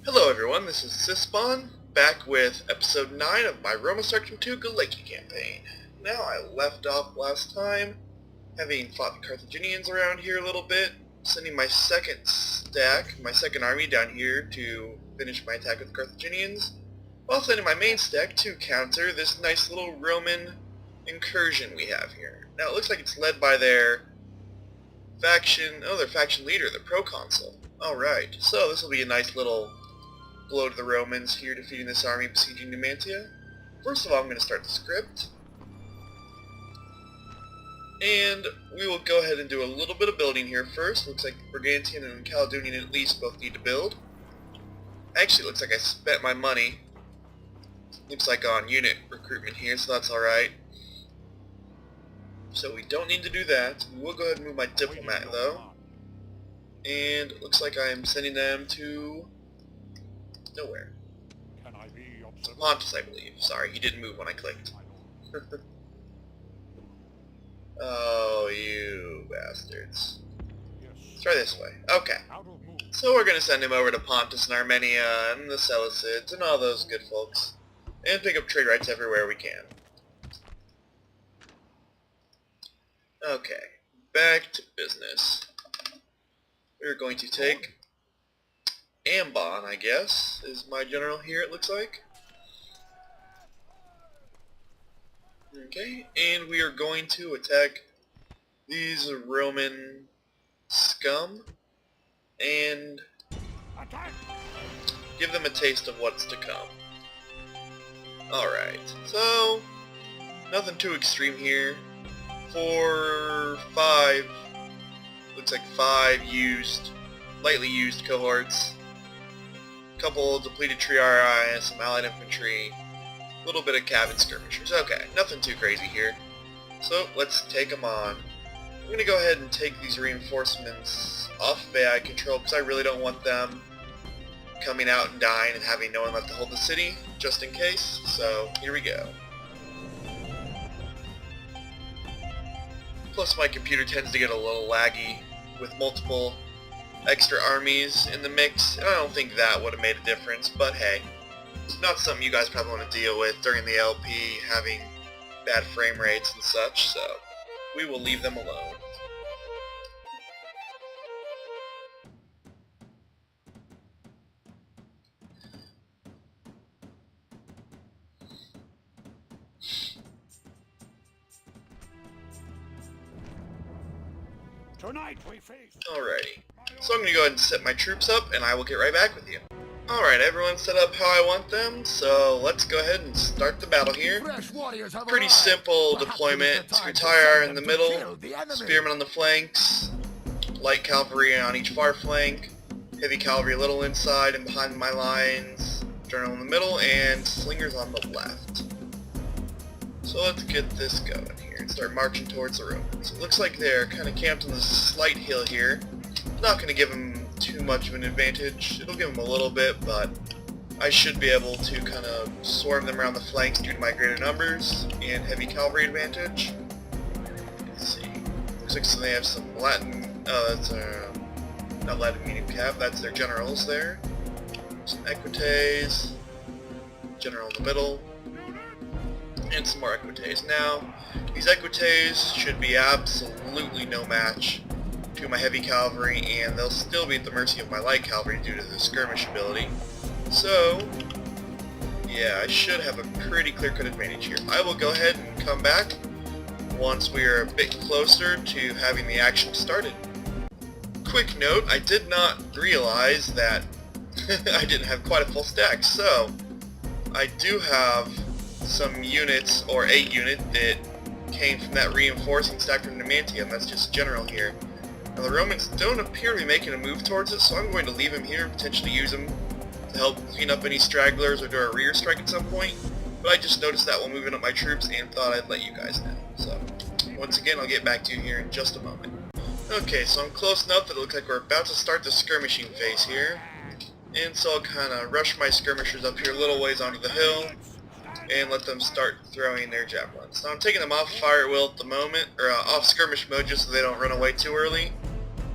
Hello everyone, this is Syspawn, back with episode 9 of my Roma Surrectum 2 Gallaeci campaign. Now, I left off last time, having fought the Carthaginians around here a little bit, sending my second army down here to finish my attack with the Carthaginians, while sending my main stack to counter this nice little Roman incursion we have here. Now, it looks like it's led by their faction leader, the proconsul. Alright, so this will be a nice little blow to the Romans here, defeating this army besieging Demantia. First of all, I'm going to start the script. And we will go ahead and do a little bit of building here first. Looks like Brigantian and Caledonian at least both need to build. Actually, looks like I spent my money. Looks like on unit recruitment here, so that's alright. So we don't need to do that. We will go ahead and move my diplomat though. And it looks like I am sending them to nowhere. Pontus, I believe. Sorry, he didn't move when I clicked. Oh, you bastards. Let's try this way. Okay. So we're going to send him over to Pontus and Armenia and the Seleucids and all those good folks. And pick up trade rights everywhere we can. Okay. Back to business. We're going to take Ambon, I guess, is my general here, it looks like. Okay, and we are going to attack these Roman scum and give them a taste of what's to come. Alright, so nothing too extreme here. 4, 5, looks like 5 lightly used cohorts. Couple depleted triarii, some allied infantry, a little bit of cabin skirmishers. Okay, nothing too crazy here. So let's take them on. I'm going to go ahead and take these reinforcements off of AI control because I really don't want them coming out and dying and having no one left to hold the city, just in case. So here we go. Plus my computer tends to get a little laggy with multiple extra armies in the mix, and I don't think that would have made a difference, but hey, it's not something you guys probably want to deal with during the LP, having bad frame rates and such, so we will leave them alone. Tonight we face. Alrighty, so I'm going to go ahead and set my troops up, and I will get right back with you. Alright, everyone's set up how I want them, so let's go ahead and start the battle here. Pretty simple deployment. Scutire in the middle, spearmen on the flanks, light cavalry on each far flank, heavy cavalry a little inside and behind my lines, general in the middle, and slingers on the left. So let's get this going here and start marching towards the Romans. It looks like they're kind of camped on this slight hill here. Not going to give them too much of an advantage. It'll give them a little bit, but I should be able to kind of swarm them around the flanks due to my greater numbers and heavy cavalry advantage. Let's see. Looks like they have some Latin, that's not Latin medium cav, that's their generals there. Some Equites, general in the middle, and some more Equites. Now, these Equites should be absolutely no match to my heavy cavalry, and they'll still be at the mercy of my light cavalry due to the skirmish ability. So, yeah, I should have a pretty clear-cut advantage here. I will go ahead and come back once we are a bit closer to having the action started. Quick note, I did not realize that I didn't have quite a full stack, so I do have some units, or a unit, that came from that reinforcing stack from Demantia, and that's just general here. Now the Romans don't appear to be making a move towards it, so I'm going to leave him here, potentially use him to help clean up any stragglers or do a rear strike at some point. But I just noticed that while moving up my troops and thought I'd let you guys know. So, once again, I'll get back to you here in just a moment. Okay, so I'm close enough that it looks like we're about to start the skirmishing phase here. And so I'll kind of rush my skirmishers up here a little ways onto the hill and let them start throwing their javelins. Now I'm taking them off fire at will at the moment, or off skirmish mode just so they don't run away too early.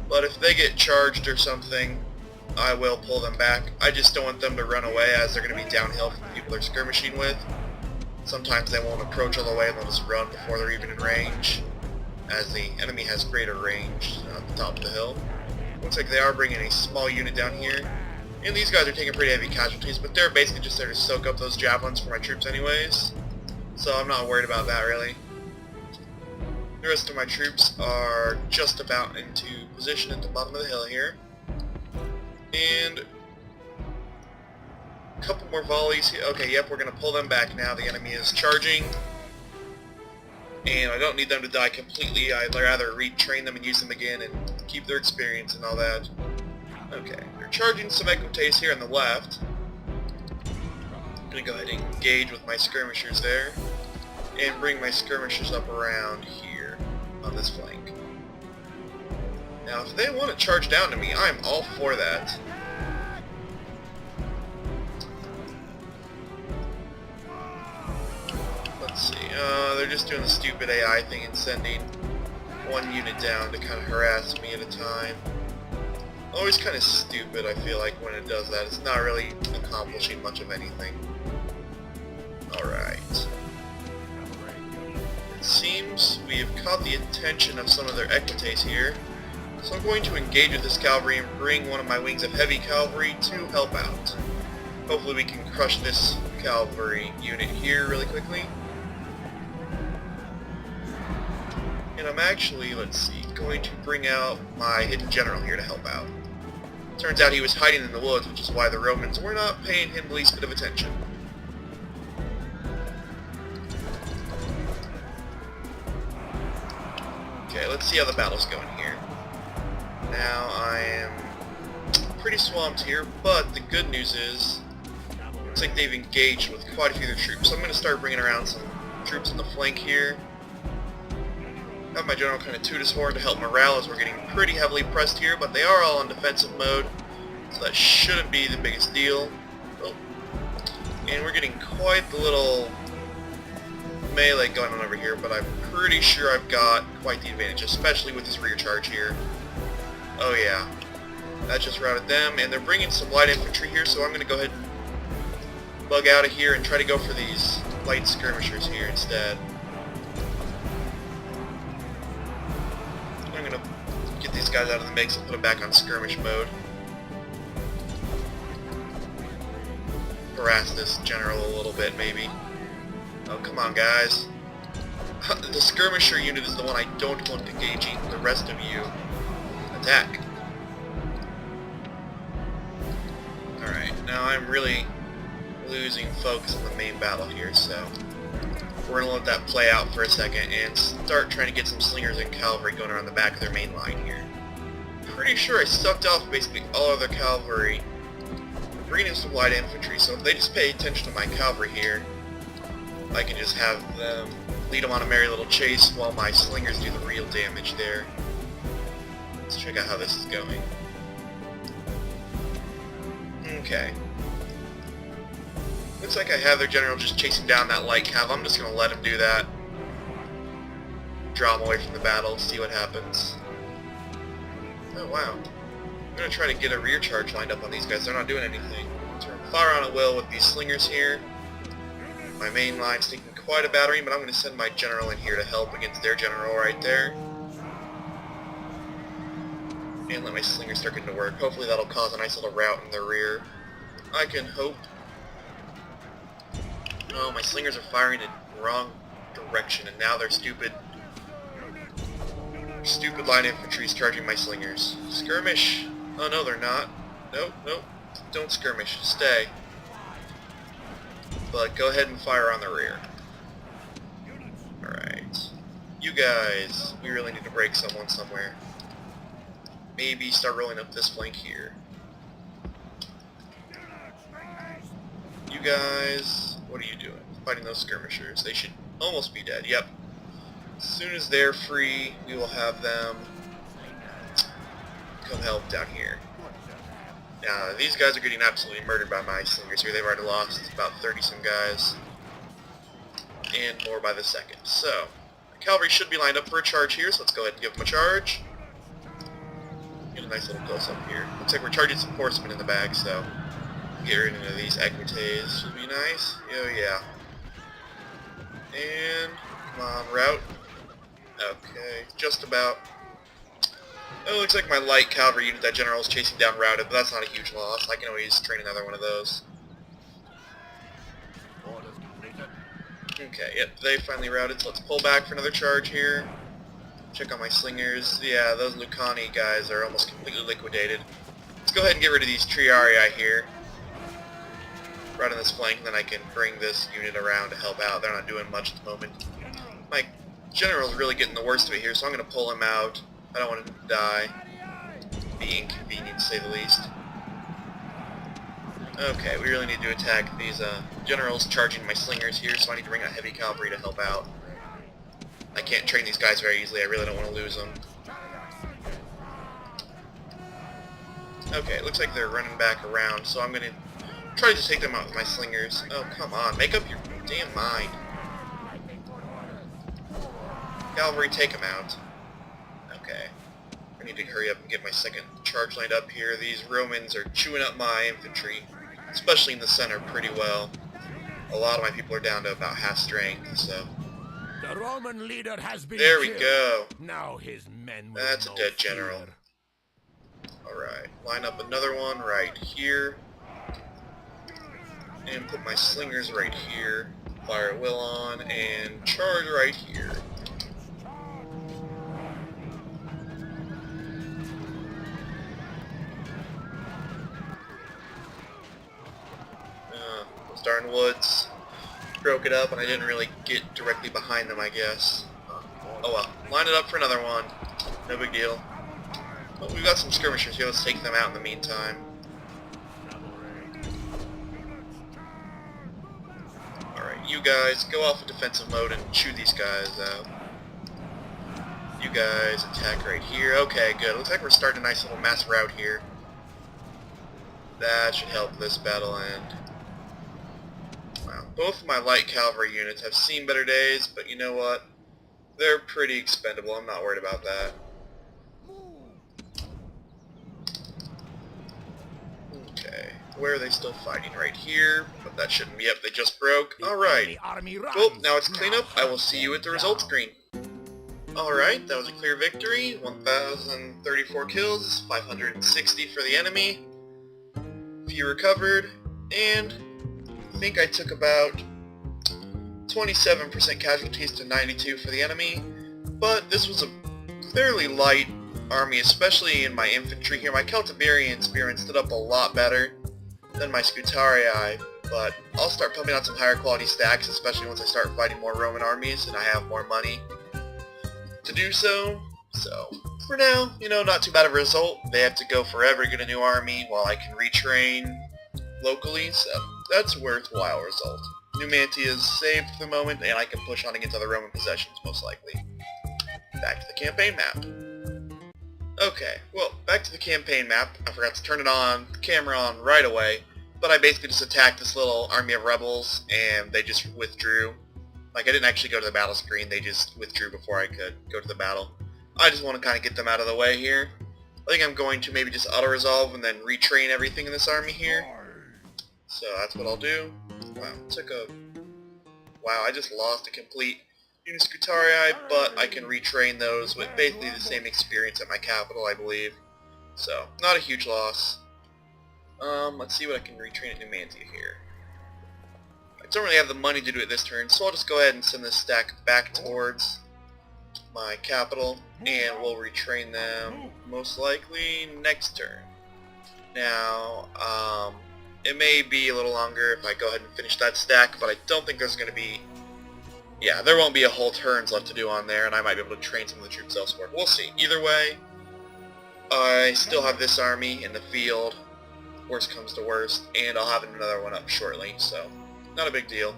But if they get charged or something, I will pull them back. I just don't want them to run away, as they're going to be downhill from the people they're skirmishing with. Sometimes they won't approach all the way and they'll just run before they're even in range, as the enemy has greater range at the top of the hill. Looks like they are bringing a small unit down here. And these guys are taking pretty heavy casualties, but they're basically just there to soak up those javelins for my troops anyways. So I'm not worried about that, really. The rest of my troops are just about into position at the bottom of the hill here. And a couple more volleys here. Okay, yep, we're going to pull them back now. The enemy is charging. And I don't need them to die completely. I'd rather retrain them and use them again and keep their experience and all that. Okay, they're charging some equites here on the left. I'm going to go ahead and engage with my skirmishers there. And bring my skirmishers up around here on this flank. Now, if they want to charge down to me, I'm all for that. Let's see, they're just doing the stupid AI thing and sending one unit down to kind of harass me at a time. Always kind of stupid, I feel like, when it does that. It's not really accomplishing much of anything. Alright. It seems we have caught the attention of some of their equites here. So I'm going to engage with this cavalry and bring one of my wings of heavy cavalry to help out. Hopefully we can crush this cavalry unit here really quickly. And I'm actually, let's see, going to bring out my hidden general here to help out. Turns out he was hiding in the woods, which is why the Romans were not paying him the least bit of attention. Okay, let's see how the battle's going here. Now I am pretty swamped here, but the good news is, looks like they've engaged with quite a few of their troops. So I'm going to start bringing around some troops on the flank here. Have my general kind of toot his horn to help morale, as we're getting pretty heavily pressed here, but they are all in defensive mode, so that shouldn't be the biggest deal. Oh. And we're getting quite the little melee going on over here, but I'm pretty sure I've got quite the advantage, especially with this rear charge here. Oh yeah, that just routed them, and they're bringing some light infantry here, so I'm going to go ahead and bug out of here and try to go for these light skirmishers here instead. I'm going to get these guys out of the mix and put them back on skirmish mode. Harass this general a little bit, maybe. Oh, come on, guys. The skirmisher unit is the one I don't want engaging. The rest of you, attack. Alright, now I'm really losing focus on the main battle here, so we're going to let that play out for a second and start trying to get some slingers and cavalry going around the back of their main line here. Pretty sure I sucked off basically all of their cavalry, bringing in some light infantry, so if they just pay attention to my cavalry here, I can just have them lead them on a merry little chase while my slingers do the real damage there. Let's check out how this is going. Okay. Looks like I have their general just chasing down that light cav. I'm just going to let him do that. Draw him away from the battle, see what happens. Oh wow. I'm going to try to get a rear charge lined up on these guys. They're not doing anything. Turn fire on at will with these slingers here. My main line's taking quite a battering, but I'm going to send my general in here to help against their general right there. And let my slingers start getting to work. Hopefully that'll cause a nice little rout in the rear. I can hope. Oh, my slingers are firing in the wrong direction, and now their stupid line infantry is charging my slingers. Skirmish? Oh no, they're not. Nope, nope. Don't skirmish. Stay. But go ahead and fire on the rear. Alright. You guys, we really need to break someone somewhere. Maybe start rolling up this flank here. You guys, what are you doing? Fighting those skirmishers. They should almost be dead. Yep. As soon as they're free, we will have them come help down here. Now, these guys are getting absolutely murdered by my slingers here. They've already lost about 30-some guys. And more by the second. So, the cavalry should be lined up for a charge here, so let's go ahead and give them a charge. get a nice little close-up here. Looks like we're charging some horsemen in the back, so get rid of these equites should be nice. Oh yeah. And come on, route. Okay, just about. Oh, it looks like my light cavalry unit that general is chasing down routed, but that's not a huge loss. I can always train another one of those. Okay, yep, they finally routed, so let's pull back for another charge here. Check on my slingers. Yeah, those Lucani guys are almost completely liquidated. Let's go ahead and get rid of these Triarii here. Right on this flank, and then I can bring this unit around to help out. They're not doing much at the moment. My general's really getting the worst of it here, so I'm going to pull him out. I don't want him to die. Be inconvenient, to say the least. Okay, we really need to attack these generals charging my slingers here, so I need to bring out heavy cavalry to help out. I can't train these guys very easily. I really don't want to lose them. Okay, it looks like they're running back around, so I'm going to try to just take them out with my slingers. Oh, come on. Make up your damn mind. Cavalry, take them out. Okay. I need to hurry up and get my second charge lined up here. These Romans are chewing up my infantry, especially in the center, pretty well. A lot of my people are down to about half strength, so... The Roman leader has been there we killed. go. Now his men will That's a dead general. Alright, line up another one right here. And put my slingers right here. Fire at will on, and charge right here. Those darn woods broke it up, and I didn't really get directly behind them, I guess. Oh well. Line it up for another one. No big deal. But we've got some skirmishers here. Let's take them out in the meantime. Alright, you guys go off in defensive mode and chew these guys out. You guys attack right here. Okay, good. Looks like we're starting a nice little mass rout here. That should help this battle end. Wow. Both of my light cavalry units have seen better days, but you know what? They're pretty expendable. I'm not worried about that. Okay. Where are they still fighting? Right here. But that shouldn't be up. They just broke. Alright. Well, now it's cleanup. I will see you at the results screen. Alright, that was a clear victory. 1,034 kills, 560 for the enemy. Few recovered, and I think I took about 27% casualties to 92 for the enemy. But this was a fairly light army, especially in my infantry here. My Celtiberian spearmen stood up a lot better than my Scutarii, but I'll start pumping out some higher quality stacks, especially once I start fighting more Roman armies and I have more money to do so. So, for now, you know, not too bad of a result. They have to go forever to get a new army while I can retrain locally, so that's a worthwhile result. Demantia is saved for the moment, and I can push on against other Roman possessions, most likely. Back to the campaign map. Okay, well, back to the campaign map. I forgot to turn the camera on right away, but I basically just attacked this little army of rebels, and they just withdrew. Like, I didn't actually go to the battle screen, they just withdrew before I could go to the battle. I just want to kind of get them out of the way here. I think I'm going to maybe just auto-resolve and then retrain everything in this army here. So that's what I'll do. Wow, wow, I just lost a complete unit Scutarii, but I can retrain those with basically the same experience at my capital, I believe. So, not a huge loss. Let's see what I can retrain at Demantia here. I don't really have the money to do it this turn, so I'll just go ahead and send this stack back towards my capital, and we'll retrain them most likely next turn. Now, it may be a little longer if I go ahead and finish that stack, but I don't think there's going to be... yeah, there won't be a whole turns left to do on there, and I might be able to train some of the troops elsewhere. We'll see. Either way, I still have this army in the field, worst comes to worst, and I'll have another one up shortly, so not a big deal.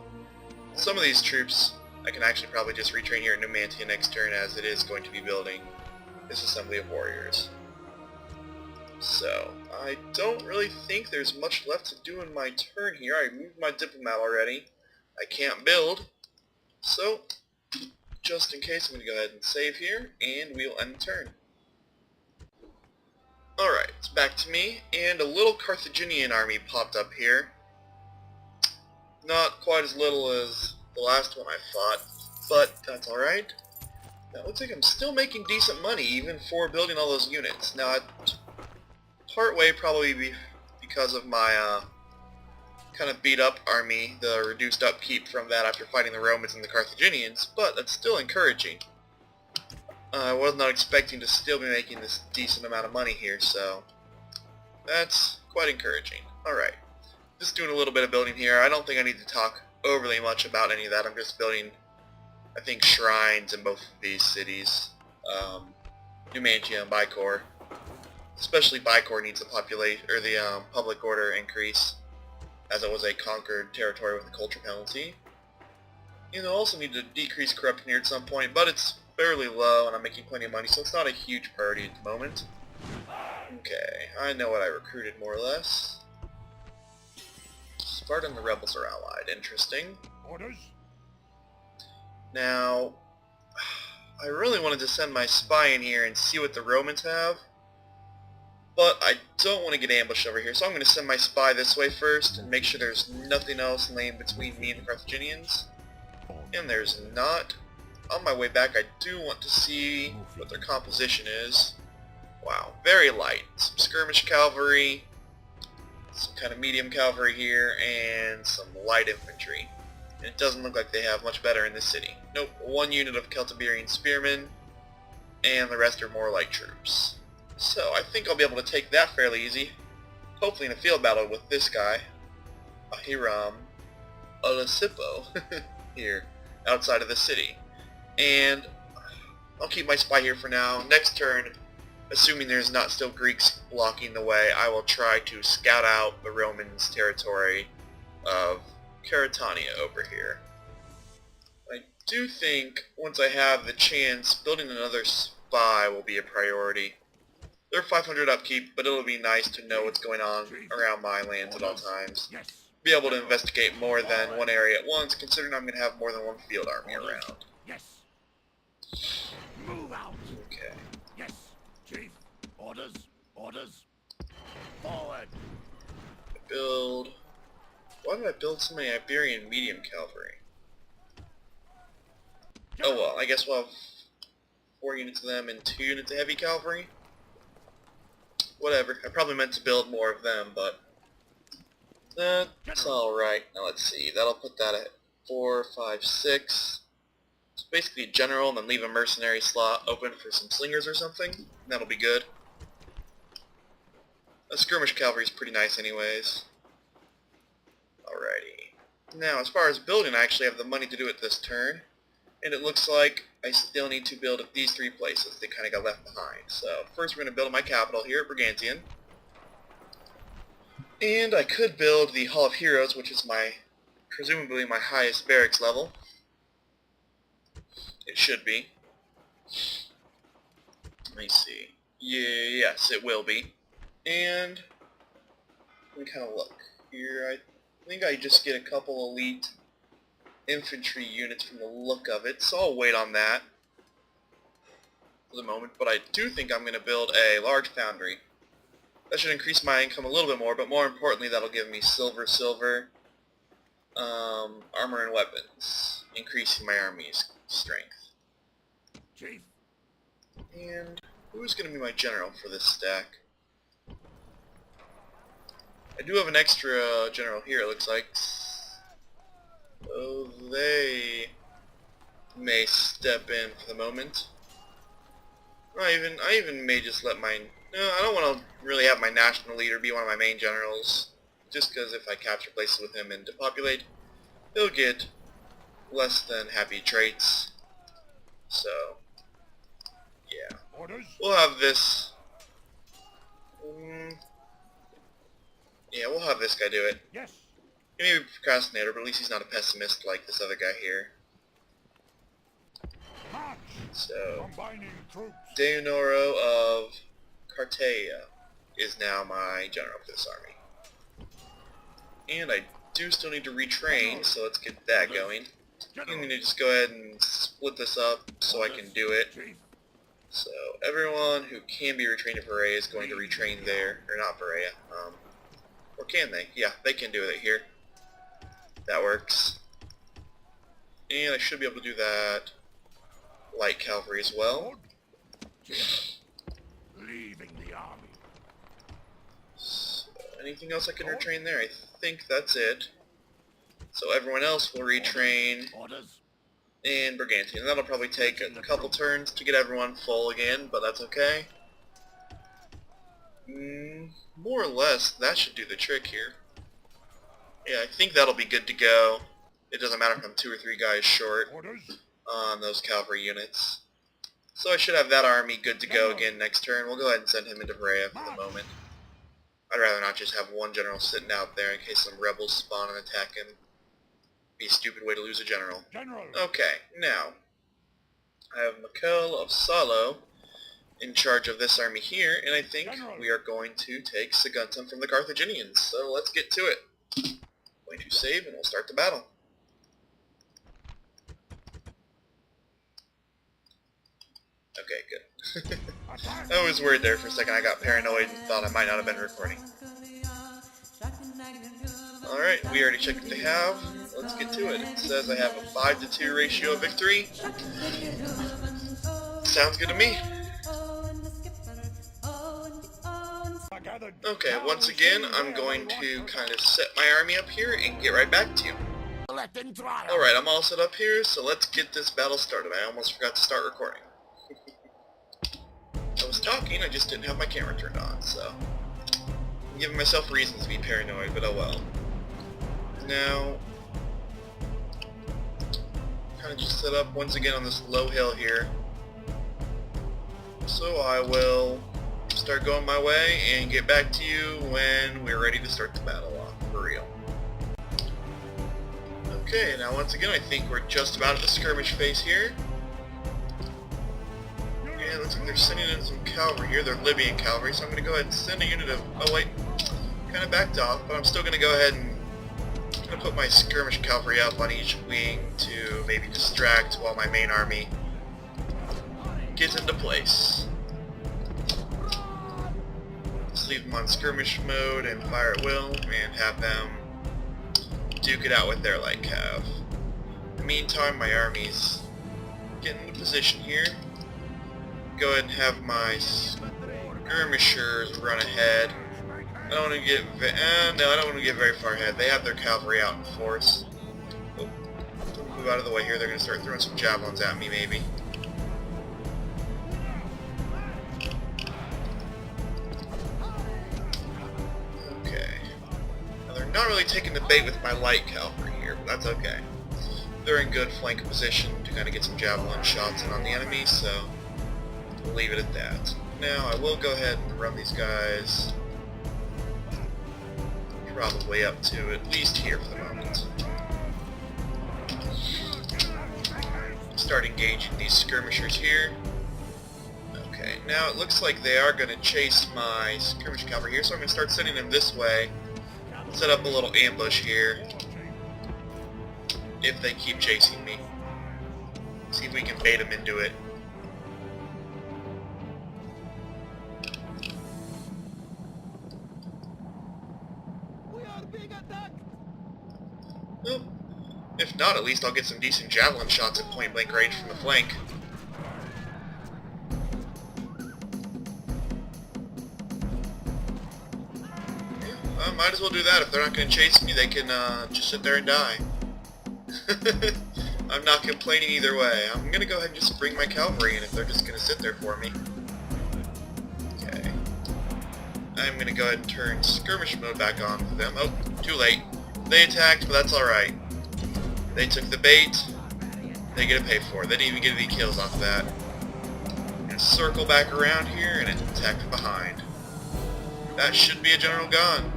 Some of these troops I can actually probably just retrain here at Demantia next turn, as it is going to be building this assembly of warriors. So, I don't really think there's much left to do in my turn here. I moved my diplomat already. I can't build. So, just in case, I'm going to go ahead and save here, and we'll end the turn. Alright, it's back to me, and a little Carthaginian army popped up here. Not quite as little as the last one I fought, but that's alright. Now it looks like I'm still making decent money, even for building all those units. Now, part way probably because of my kind of beat up army, the reduced upkeep from that after fighting the Romans and the Carthaginians, but that's still encouraging. I was not expecting to still be making this decent amount of money here, so that's quite encouraging. Alright, just doing a little bit of building here. I don't think I need to talk overly much about any of that. I'm just building, I think, shrines in both of these cities, Demantia and Bicor. Especially Bicor needs the population or the public order increase, as it was a conquered territory with a culture penalty. And they'll also need to decrease corruption here at some point, but it's fairly low and I'm making plenty of money, so it's not a huge priority at the moment. Okay, I know what I recruited more or less. Sparta and the rebels are allied. Interesting. Orders? Now, I really wanted to send my spy in here and see what the Romans have, but I don't want to get ambushed over here, so I'm going to send my spy this way first and make sure there's nothing else laying between me and the Carthaginians. And there's not. On my way back, I do want to see what their composition is. Wow, very light. Some skirmish cavalry, some kind of medium cavalry here, and some light infantry. And it doesn't look like they have much better in this city. Nope, one unit of Celtiberian spearmen, and the rest are more light troops. So I think I'll be able to take that fairly easy. Hopefully in a field battle with this guy, Ahiram Olasipo, here, outside of the city. And I'll keep my spy here for now. Next turn, assuming there's not still Greeks blocking the way, I will try to scout out the Romans' territory of Caritania over here. I do think, once I have the chance, building another spy will be a priority. They're 500 upkeep, but it'll be nice to know what's going on around my lands at all times. Be able to investigate more than one area at once, considering I'm going to have more than one field army around. Yes. Move out. Okay. Yes, Chief. Orders. Orders. Forward. Why did I build so many Iberian medium cavalry? Oh well, I guess we'll have 4 units of them and 2 units of heavy cavalry. Whatever. I probably meant to build more of them, but that's alright. Now let's see. That'll put that at 4, 5, 6. So basically general, and then leave a mercenary slot open for some slingers or something. That'll be good. A skirmish cavalry is pretty nice anyways. Alrighty. Now, as far as building, I actually have the money to do it this turn. And it looks like I still need to build at these 3 places. They kind of got left behind. So, first we're going to build my capital here at Brigantium. And I could build the Hall of Heroes, which is presumably my highest barracks level. It should be. Let me see. Yes, it will be. And let me kind of look here. I think I just get a couple elite infantry units from the look of it, so I'll wait on that for the moment. But I do think I'm going to build a large foundry. That should increase my income a little bit more, but more importantly, that'll give me silver, armor and weapons, increasing my army's strength. Chief. And who's going to be my general for this stack? I do have an extra general here, it looks like. Oh, they may step in for the moment. I even may just let my... No, I don't want to really have my national leader be one of my main generals. Just because if I capture places with him and depopulate, he'll get less than happy traits. So, yeah. Orders. We'll have this... yeah, we'll have this guy do it. Yes. He may be a procrastinator, but at least he's not a pessimist like this other guy here. March. So, Combining troops. Deonoro of Cartea is now my general for this army. And I do still need to retrain, so let's get that going. I'm going to just go ahead and split this up so I can do it. Chief. So everyone who can be retrained to Berea is going to retrain there, or not Berea, or can they? Yeah, they can do it here. That works. And I should be able to do that light cavalry as well. Leaving the army. So, anything else I can retrain there? I think that's it. So everyone else will retrain Orders. in Brigantian. And that'll probably take a couple turns to get everyone full again, but that's okay. More or less, that should do the trick here. Yeah, I think that'll be good to go. It doesn't matter if I'm 2 or 3 guys short Orders. on those cavalry units. So I should have that army good to go again next turn. We'll go ahead and send him into Berea for the moment. I'd rather not just have one general sitting out there in case some rebels spawn and attack him. Be a stupid way to lose a general. General. Okay, now I have Mikel of Salo in charge of this army here, and I think we are going to take Saguntum from the Carthaginians. So let's get to it. Going to save, and we'll start the battle. Okay, good. I was worried there for a second. I got paranoid and thought I might not have been recording. Alright, we already checked what they have. Let's get to it. It says I have a 5-to-2 ratio of victory. Sounds good to me. Okay, once again, I'm going to kind of set my army up here and get right back to you. Alright, I'm all set up here, so let's get this battle started. I almost forgot to start recording. I was talking, I just didn't have my camera turned on, so I'm giving myself reasons to be paranoid, but oh well. Now, kind of just set up once again on this low hill here. So I will start going my way and get back to you when we're ready to start the battle off, for real. Okay, now once again I think we're just about at the skirmish phase here. Yeah, looks like they're sending in some cavalry here. They're Libyan cavalry, so I'm going to go ahead and send a unit of... Oh wait, kind of backed off, but I'm still going to go ahead and put my skirmish cavalry up on each wing to maybe distract while my main army gets into place. Just leave them on skirmish mode and fire at will, and have them duke it out with their light cav. In the meantime, my army's getting into position here. Go ahead and have my skirmishers run ahead. I don't want to get no, I don't want to get very far ahead. They have their cavalry out in force. Oh, move out of the way here. They're going to start throwing some javelins at me, maybe. Okay. Now they're not really taking the bait with my light cavalry here, but that's okay. They're in good flank position to kind of get some javelin shots in on the enemy, so we'll leave it at that. Now I will go ahead and run these guys probably up to at least here for the moment. Start engaging these skirmishers here. Okay, now it looks like they are going to chase my skirmish cavalry here, so I'm going to start sending them this way. Set up a little ambush here if they keep chasing me. See if we can bait them into it. Well, if not, at least I'll get some decent javelin shots at point-blank range from the flank. Yeah, I might as well do that. If they're not going to chase me, they can just sit there and die. I'm not complaining either way. I'm going to go ahead and just bring my cavalry in if they're just going to sit there for me. Okay. I'm going to go ahead and turn skirmish mode back on for them. Oh, too late. They attacked, but that's alright. They took the bait. They get to pay for it. They didn't even get any kills off that. I'm going to circle back around here and attack from behind. That should be a general gone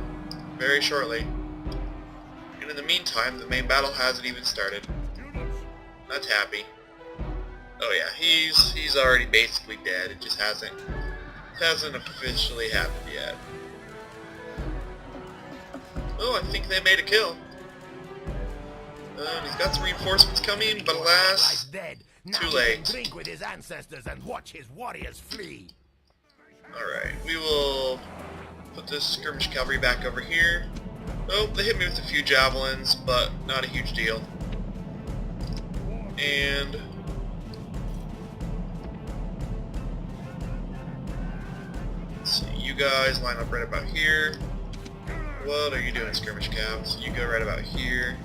very shortly. And in the meantime, the main battle hasn't even started. That's happy. Oh yeah, he's already basically dead. It just hasn't officially happened yet. Oh, I think they made a kill. He's got some reinforcements coming, but alas, Now Too he late. can drink with his ancestors and watch his warriors flee. Alright, we will put this skirmish cavalry back over here. Oh, they hit me with a few javelins, but not a huge deal. And let's see, you guys line up right about here. What are you doing, skirmish cavs? You go right about here.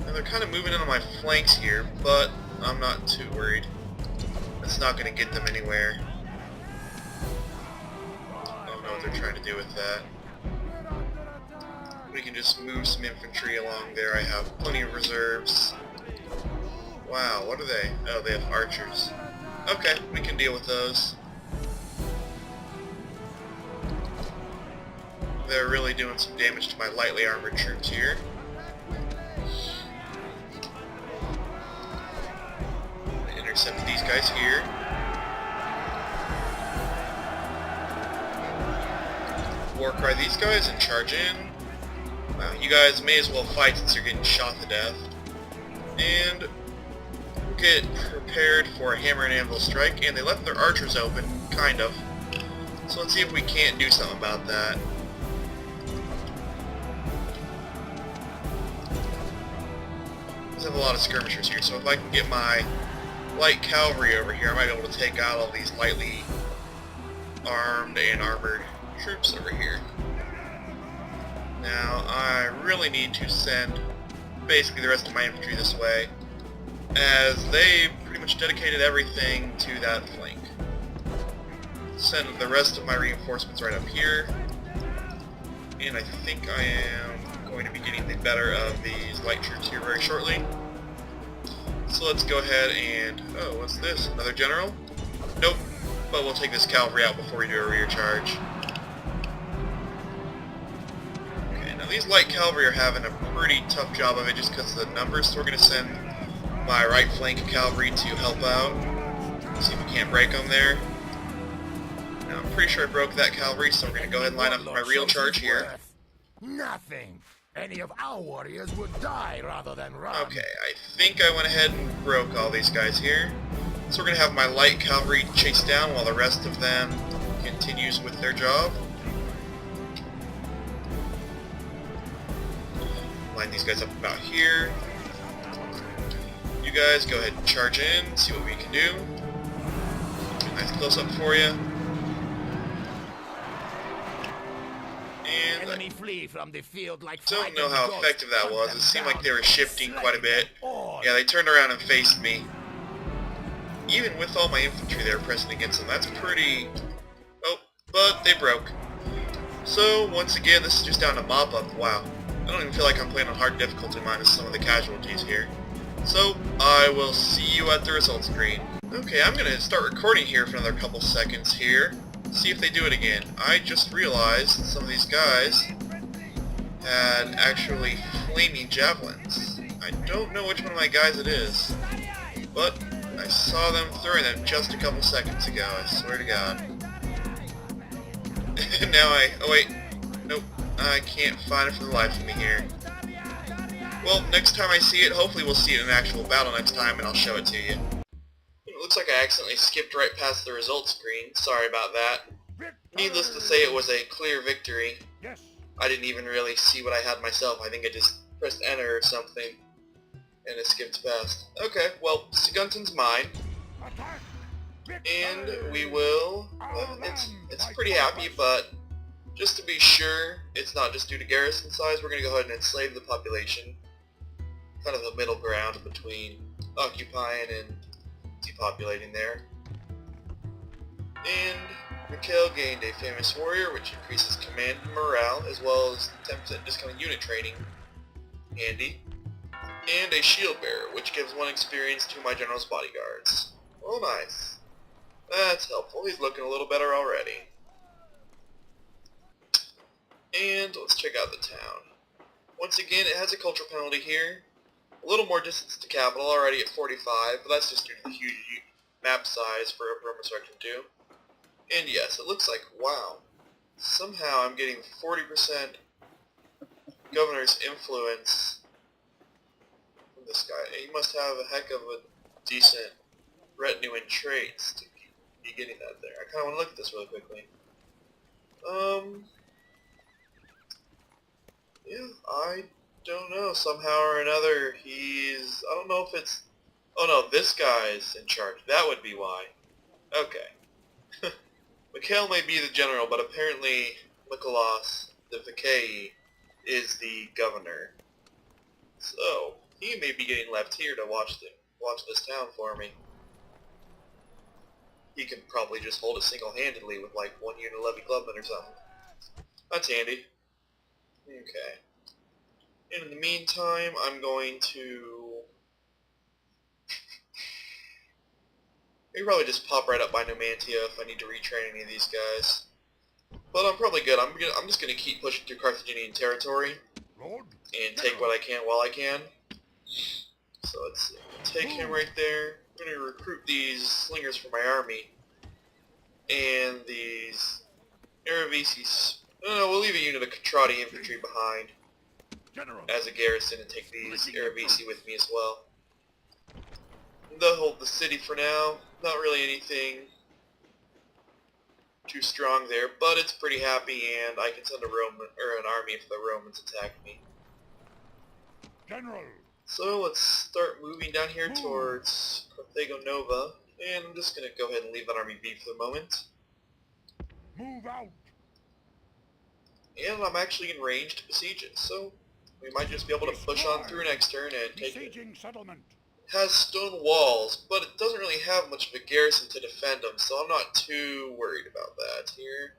And they're kind of moving in on my flanks here, but I'm not too worried. It's not going to get them anywhere. I don't know what they're trying to do with that. We can just move some infantry along there. I have plenty of reserves. Wow, what are they? Oh, they have archers. Okay, we can deal with those. They're really doing some damage to my lightly armored troops here. Intercept these guys here. Warcry these guys and charge in. Wow, you guys may as well fight since you're getting shot to death. And get prepared for a hammer and anvil strike, and they left their archers open, kind of. So let's see if we can't do something about that. Let's have a lot of skirmishers here, so if I can get my light cavalry over here, I might be able to take out all these lightly armed and armored troops over here. Now, I really need to send basically the rest of my infantry this way, as they pretty much dedicated everything to that flank. Send the rest of my reinforcements right up here, and I think I am going to be getting the better of these light troops here very shortly. So let's go ahead and... oh, what's this? Another general? Nope, but we'll take this cavalry out before we do a rear charge. Okay, now these light cavalry are having a pretty tough job of it just because of the numbers, so we're going to send my right flank cavalry to help out. See if we can't break them there. Now, I'm pretty sure I broke that cavalry, so we're going to go ahead and line up my real charge here. Nothing. Any of our warriors would die rather than run. Okay, I think I went ahead and broke all these guys here. So we're going to have my light cavalry chase down while the rest of them continues with their job. Line these guys up about here. You guys go ahead and charge in, see what we can do. Nice close up for you. And Enemy flee from the field like don't know how effective that was. It seemed like they were shifting quite a bit. Yeah, they turned around and faced me. Even with all my infantry there pressing against them, that's pretty... oh, but they broke. So, once again, this is just down to mop-up. Wow. I don't even feel like I'm playing on hard difficulty minus some of the casualties here. So, I will see you at the results screen. Okay, I'm going to start recording here for another couple seconds here. See if they do it again. I just realized some of these guys had actually flaming javelins. I don't know which one of my guys it is, but I saw them throwing them just a couple seconds ago, I swear to God. Now oh wait, nope, I can't find it for the life of me here. Well, next time I see it, hopefully we'll see it in an actual battle next time and I'll show it to you. It looks like I accidentally skipped right past the results screen. Sorry about that. Needless to say, it was a clear victory. Yes. I didn't even really see what I had myself. I think I just pressed enter or something, and it skipped past. Okay, well, Saguntum's mine, and we will... well, it's pretty happy, but just to be sure it's not just due to garrison size, we're going to go ahead and enslave the population. Kind of the middle ground between occupying and depopulating there. And Mikhail gained a famous warrior, which increases command and morale, as well as 10% discount unit training. Handy. And a shield bearer, which gives 1 experience to my general's bodyguards. Oh, nice. That's helpful. He's looking a little better already. And let's check out the town. Once again, it has a cultural penalty here. A little more distance to capital, already at 45, but that's just due to the huge map size for Roma Surrectum 2. And yes, it looks like, wow, somehow I'm getting 40% governor's influence from this guy. He must have a heck of a decent retinue and traits to be getting that there. I kind of want to look at this really quickly. Yeah, I don't know. Somehow or another, I don't know if it's... Oh no, this guy's in charge. That would be why. Okay. Mikhail may be the general, but apparently Nicholas the Vicae is the governor. So, he may be getting left here to watch this town for me. He can probably just hold it single-handedly with like 1 unit of levy clubmen or something. That's handy. Okay. And in the meantime, I'm going to... maybe probably just pop right up by Demantia if I need to retrain any of these guys. But I'm probably good. I'm just going to keep pushing through Carthaginian territory and take what I can while I can. So let's take him right there. I'm going to recruit these slingers for my army. And these Aravisis... No, we'll leave a unit of Contrati infantry behind as a garrison and take these Aravisi with me as well. They'll hold the city for now. Not really anything too strong there, but it's pretty happy, and I can send an army if the Romans attack me. General. So let's start moving down here towards Carthago Nova, and I'm just going to go ahead and leave that army be for the moment. Move out. And I'm actually in range to besiege it, so we might just be able to push on through next turn and take it. Settlement. It has stone walls, but it doesn't really have much of a garrison to defend them, so I'm not too worried about that here.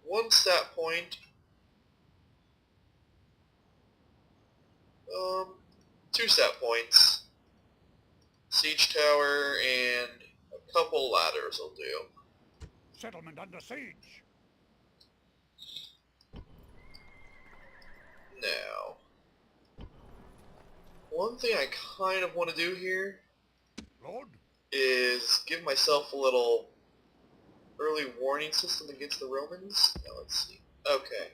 1 stat point. 2 stat points. Siege tower and a couple ladders will do. Settlement under siege. Now, one thing I kind of want to do here Lord? is give myself a little early warning system against the Romans. Now let's see. Okay.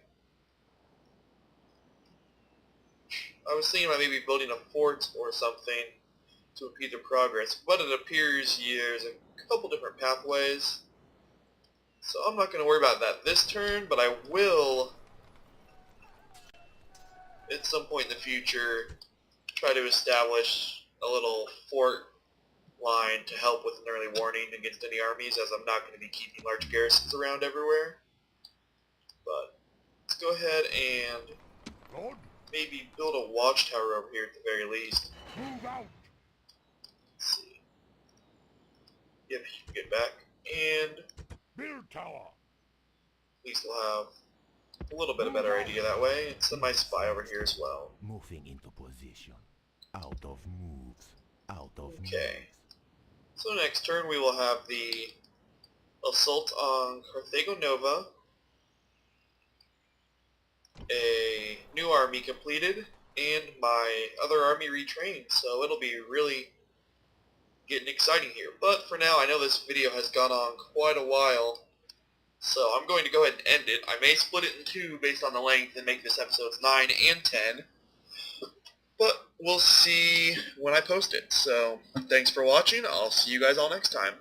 I was thinking about maybe building a fort or something to impede their progress, but it appears there's a couple different pathways. So I'm not going to worry about that this turn, but I will, at some point in the future, try to establish a little fort line to help with an early warning against any armies, as I'm not going to be keeping large garrisons around everywhere. But let's go ahead and Lord? maybe build a watchtower over here at the very least. Move out. Let's see. Yep, you can get back. And Build tower. at least we'll have a little bit of better idea that way. And send my spy over here as well. Moving into position. Out of moves. Out of Okay. So next turn we will have the assault on Carthago Nova. A new army completed, and my other army retrained, so it'll be really getting exciting here. But for now, I know this video has gone on quite a while, so I'm going to go ahead and end it. I may split it in 2 based on the length and make this episodes 9 and 10, but we'll see when I post it. So thanks for watching. I'll see you guys all next time.